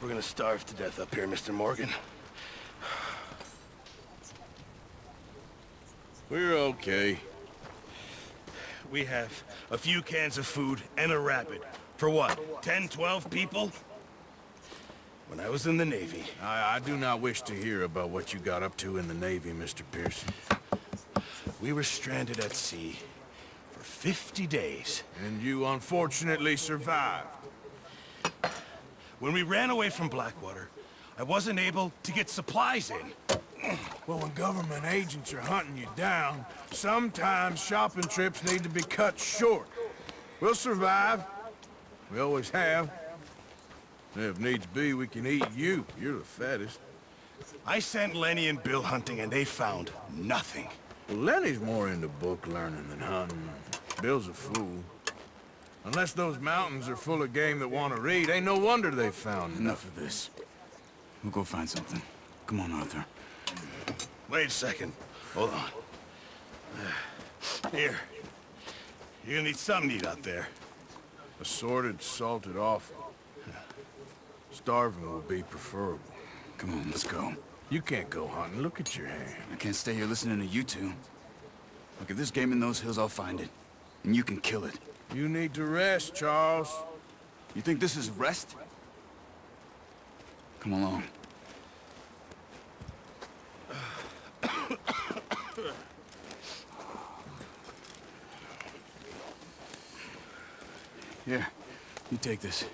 We're gonna starve to death up here, Mr. Morgan. We're okay. We have a few cans of food and a rabbit. For what, 10, 12 people? When I was in the Navy... I do not wish to hear about what you got up to in the Navy, Mr. Pearson. We were stranded at sea for 50 days. And you unfortunately survived. When we ran away from Blackwater, I wasn't able to get supplies in. Well, when government agents are hunting you down, sometimes shopping trips need to be cut short. We'll survive. We always have. If needs be, we can eat you. You're the fattest. I sent Lenny and Bill hunting, and they found nothing. Well, Lenny's more into book learning than hunting. Bill's a fool. Unless those mountains are full of game that want to read, ain't no wonder they found Enough of this. We'll go find something. Come on, Arthur. Wait a second. Hold on. Here. You're gonna need something to eat out there. Assorted, salted offal. Starving would be preferable. Come on, let's go. You can't go hunting. Look at your hand. I can't stay here listening to you two. Look, if there's game in those hills, I'll find it. And you can kill it. You need to rest, Charles. You think this is rest? Come along. Here, you take this.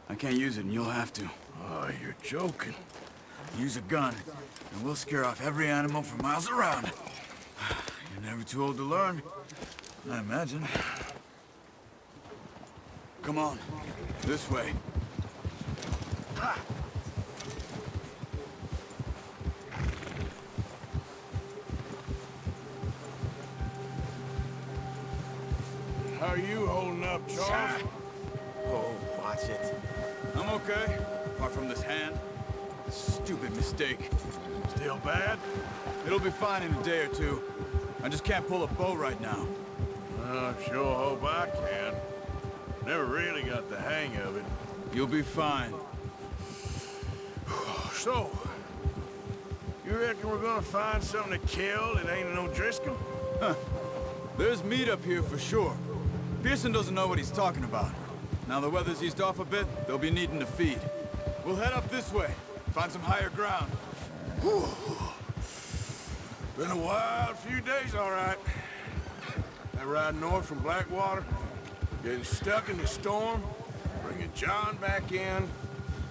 I can't use it, and you'll have to. Oh, you're joking. Use a gun, and we'll scare off every animal for miles around. You're never too old to learn, I imagine. Come on, this way. How are you holding up, Charles? Oh, watch it. I'm okay, apart from this hand. Stupid mistake. Still bad? It'll be fine in a day or two. I just can't pull a bow right now. I sure hope I can. Never really got the hang of it. You'll be fine. So, you reckon we're gonna find something to kill that ain't no Driscoll? Huh. There's meat up here for sure. Pearson doesn't know what he's talking about. Now the weather's eased off a bit, they'll be needing to feed. We'll head up this way, find some higher ground. Whew. Been a wild few days, all right. That ride north from Blackwater, getting stuck in the storm, bringing John back in.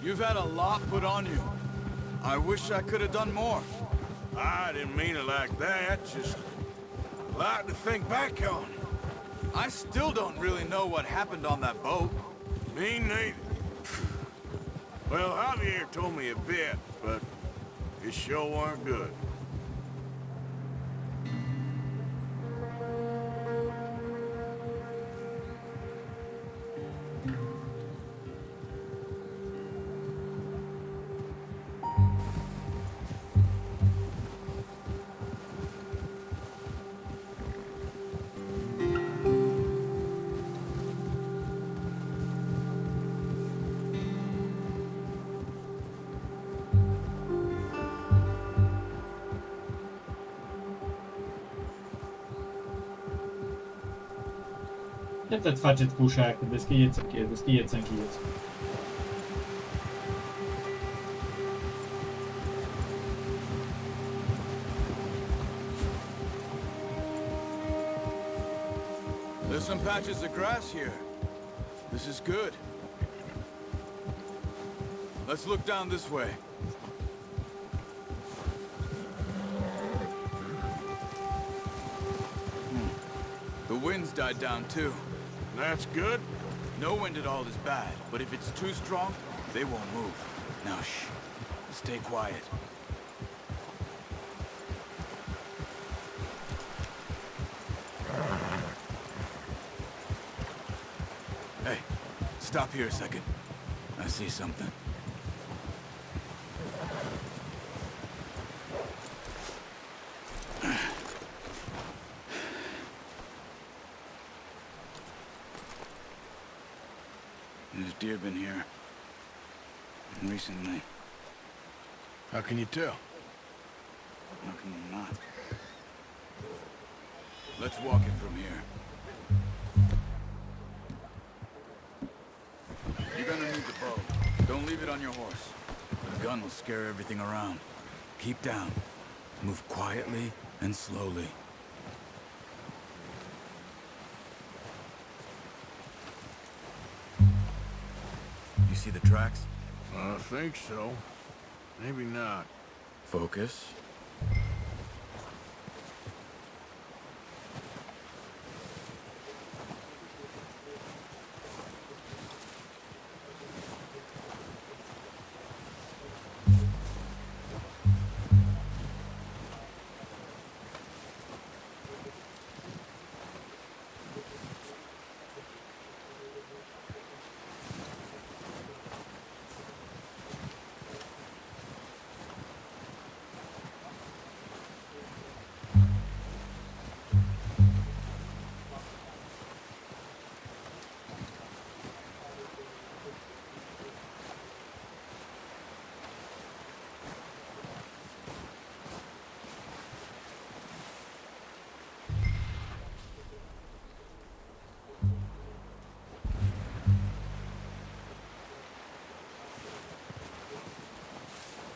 You've had a lot put on you. I wish I could have done more. I didn't mean it like that, just a lot to think back on. I still don't really know what happened on that boat. Me neither. Well, Javier told me a bit, but it sure weren't good. Jetzt facet puszek, deski jedz. There's some patches of grass here. This is good. Let's look down this way. The wind's died down too. That's good. No wind at all is bad, but if it's too strong, they won't move. Now shh. Stay quiet. Hey, stop here a second. I see something. There's deer been here. recently. How can you tell? How can you not? Let's walk it from here. You're gonna need the bow. Don't leave it on your horse. The gun will scare everything around. Keep down. Move quietly and slowly. You see the tracks? I think so. Maybe not. Focus.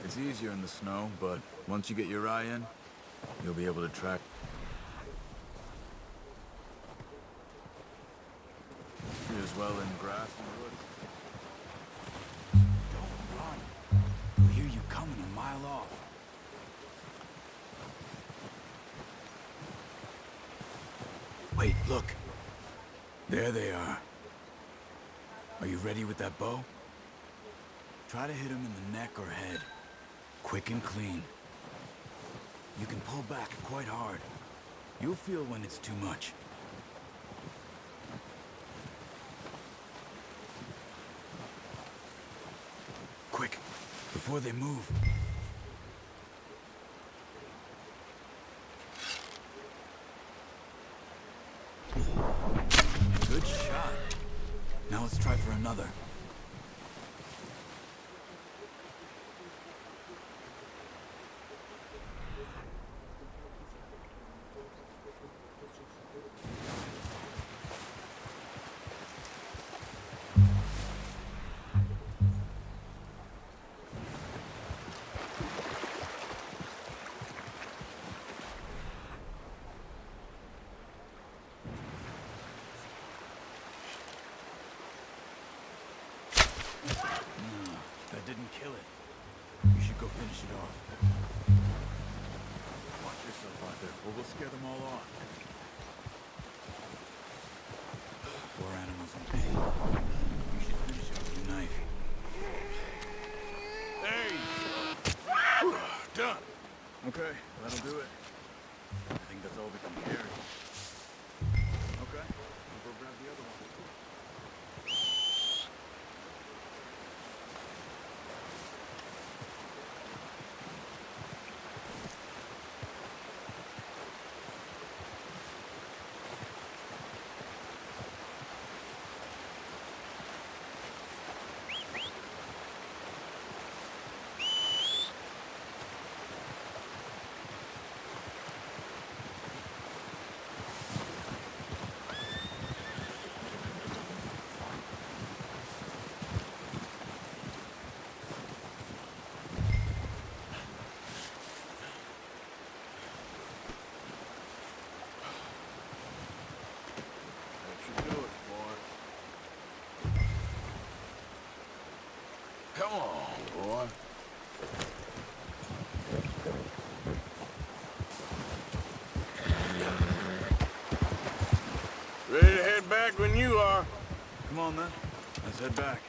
It's easier in the snow, but once you get your eye in, you'll be able to track. You're as well in grass and woods. Don't run. You'll hear you coming a mile off. Wait, look. There they are. Are you ready with that bow? Try to hit him in the neck or head. Quick and clean. You can pull back quite hard. You'll feel when it's too much. Quick, before they move. Good shot. Now let's try for another. That didn't kill it. You should go finish it off. Watch yourself out there, or we'll scare them all off. Poor animals in pain. You should finish it with your knife. Hey! Done. Okay, that'll do it. I think that's all we can carry. Okay, we'll go grab the other one. Come on, boy. Ready to head back when you are. Come on, then. Let's head back.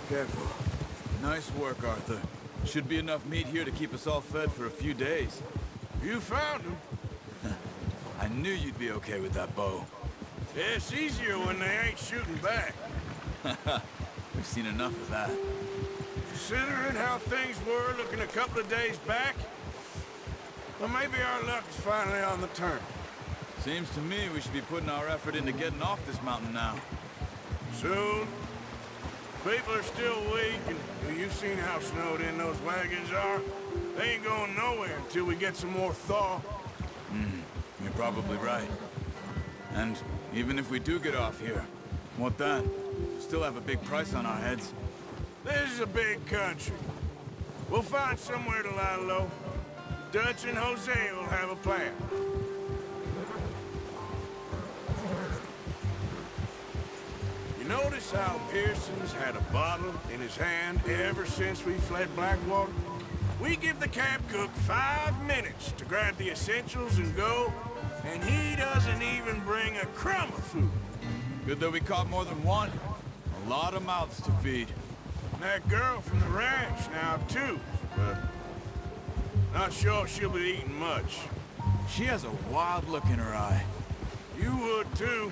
Careful. Nice work, Arthur. Should be enough meat here to keep us all fed for a few days. You found him. I knew you'd be okay with that bow. Yeah, it's easier when they ain't shooting back. We've seen enough of that. Considering how things were looking a couple of days back, Well, maybe our luck is finally on the turn. Seems to me we should be putting our effort into getting off this mountain now. Soon. People are still weak, and well, you've seen how snowed in those wagons are. They ain't going nowhere until we get some more thaw. You're probably right. And even if we do get off here, what then? Still have a big price on our heads. This is a big country. We'll find somewhere to lie low. Dutch and Jose will have a plan. You notice how Pearson's had a bottle in his hand ever since we fled Blackwater? We give the camp cook 5 minutes to grab the essentials and go, and he doesn't even bring a crumb of food. Good that we caught more than one. A lot of mouths to feed. And that girl from the ranch now, too, but not sure she'll be eating much. She has a wild look in her eye. You would, too.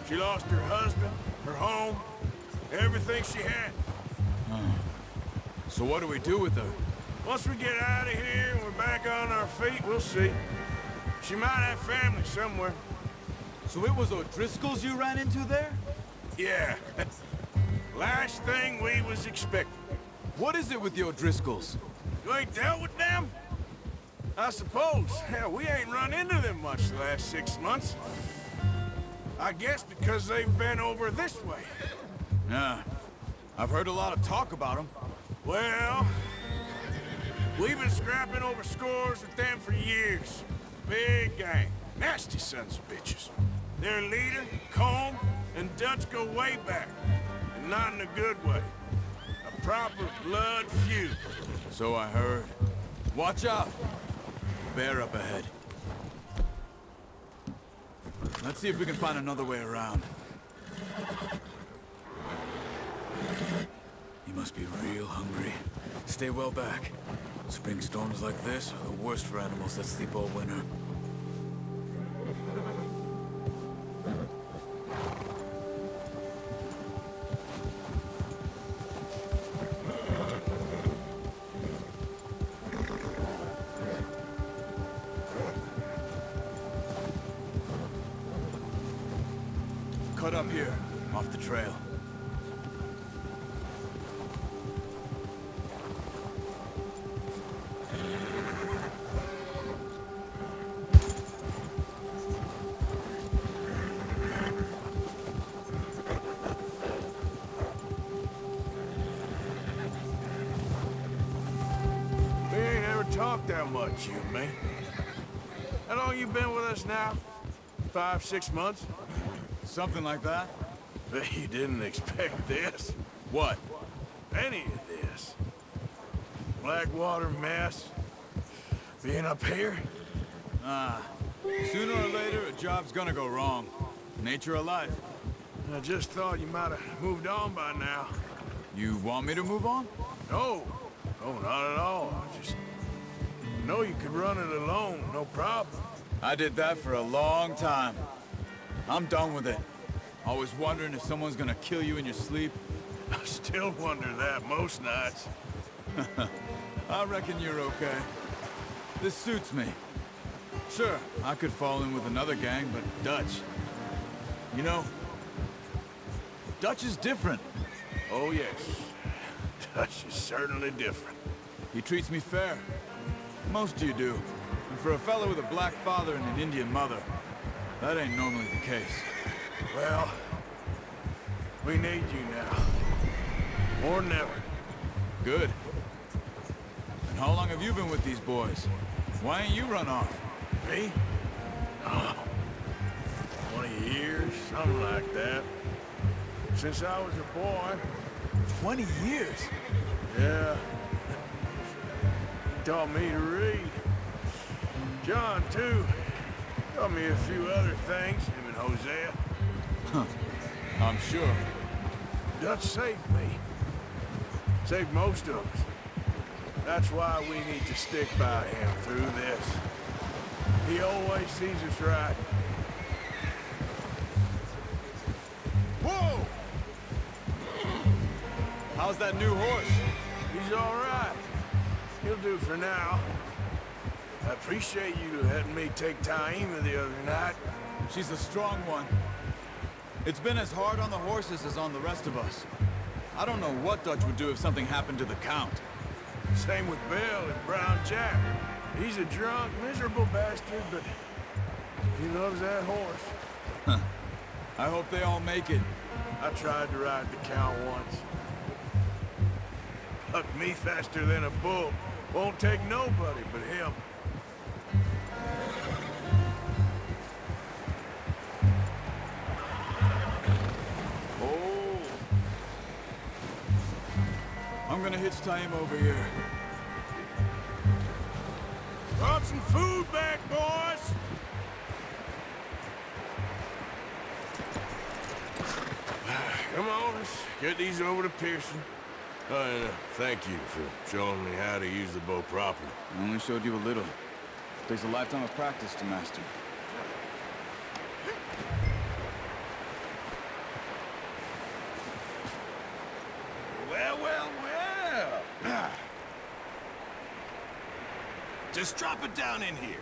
She lost her husband, her home, everything she had. So what do we do with her? Once we get out of here and we're back on our feet, we'll see. She might have family somewhere. So it was O'Driscoll's you ran into there? Yeah. Last thing we was expecting. What is it with the O'Driscolls? You ain't dealt with them? I suppose. Hell, we ain't run into them much the last 6 months. I guess because they've been over this way. Yeah. I've heard a lot of talk about them. Well, we've been scrapping over scores with them for years. Big gang. Nasty sons of bitches. Their leader, Combe, and Dutch go way back. And not in a good way. A proper blood feud. So I heard. Watch out! Bear up ahead. Let's see if we can find another way around. He must be real hungry. Stay well back. Spring storms like this are the worst for animals that sleep all winter. Cut up here, off the trail. We ain't ever talked that much, you and me. How long you been with us now? 5, 6 months? Something like that? Bet you didn't expect this. What? Any of this. Blackwater mess. Being up here? Sooner or later, a job's gonna go wrong. Nature of life. I just thought you might have moved on by now. You want me to move on? No. No, not at all. I just know you could run it alone, no problem. I did that for a long time. I'm done with it. Always wondering if someone's gonna kill you in your sleep. I still wonder that most nights. I reckon you're okay. This suits me. Sure, I could fall in with another gang, but Dutch... You know, Dutch is different. Oh, yes. Dutch is certainly different. He treats me fair. Most of you do. And for a fellow with a black father and an Indian mother, that ain't normally the case. Well, we need you now. More than ever. Good. And how long have you been with these boys? Why ain't you run off? Me? Oh, 20 years, something like that. Since I was a boy. 20 years? Yeah. He taught me to read. John, too. Taught me a few other things, him and Hosea. Huh. I'm sure. Dutch saved me. Saved most of us. That's why we need to stick by him through this. He always sees us right. Whoa! How's that new horse? He's all right. He'll do for now. I appreciate you letting me take Taima the other night. She's a strong one. It's been as hard on the horses as on the rest of us. I don't know what Dutch would do if something happened to the Count. Same with Bill and Brown Jack. He's a drunk, miserable bastard, but he loves that horse. I hope they all make it. I tried to ride the Count once. Hucked me faster than a bull. Won't take nobody but him. Oh. I'm gonna hitch Taima over here. Brought some food back, boys! Come on, let's get these over to Pearson. And thank you for showing me how to use the bow properly. I only showed you a little. Takes a lifetime of practice to master. Well, well, well. Just drop it down in here.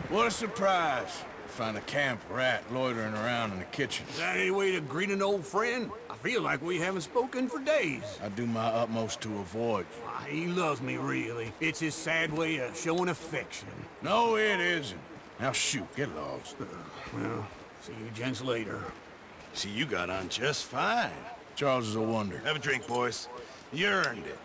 What a surprise. Find a camp rat loitering around in the kitchen. Is that any way to greet an old friend? I feel like we haven't spoken for days. I do my utmost to avoid you. He loves me, really. It's his sad way of showing affection. No, it isn't. Now shoot, get lost. Well, see you gents later. See, you got on just fine. Charles is a wonder. Have a drink, boys. You earned it.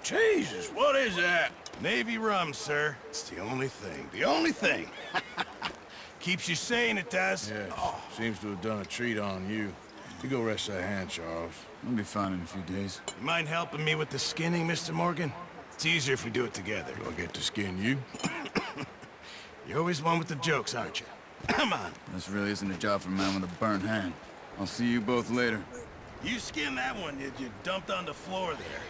Jesus, what is that? Navy rum, sir. It's the only thing. The only thing. Keeps you sane, it does. Yes, seems to have done a treat on you. You go rest that hand, Charles. I'll be fine in a few days. You mind helping me with the skinning, Mr. Morgan? It's easier if we do it together. Do I get to skin you? You're always one with the jokes, aren't you? Come on. This really isn't a job for a man with a burnt hand. I'll see you both later. You skinned that one you dumped on the floor there.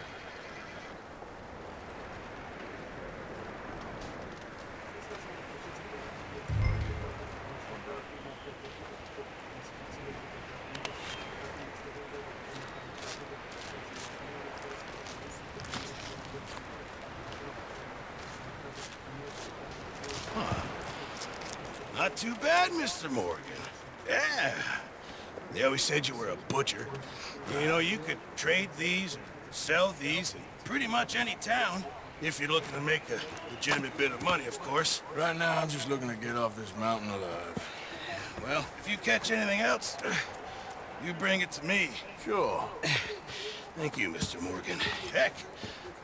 Not too bad, Mr. Morgan. Yeah. They always said you were a butcher. You know, you could trade these, or sell these in pretty much any town, if you're looking to make a legitimate bit of money, of course. Right now, I'm just looking to get off this mountain alive. Well, if you catch anything else, you bring it to me. Sure. Thank you, Mr. Morgan. Heck,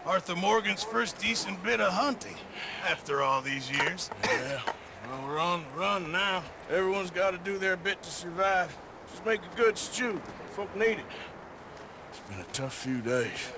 Arthur Morgan's first decent bit of hunting, after all these years. Yeah. Well, we're on the run now. Everyone's got to do their bit to survive. Just make a good stew. Folk need it. It's been a tough few days.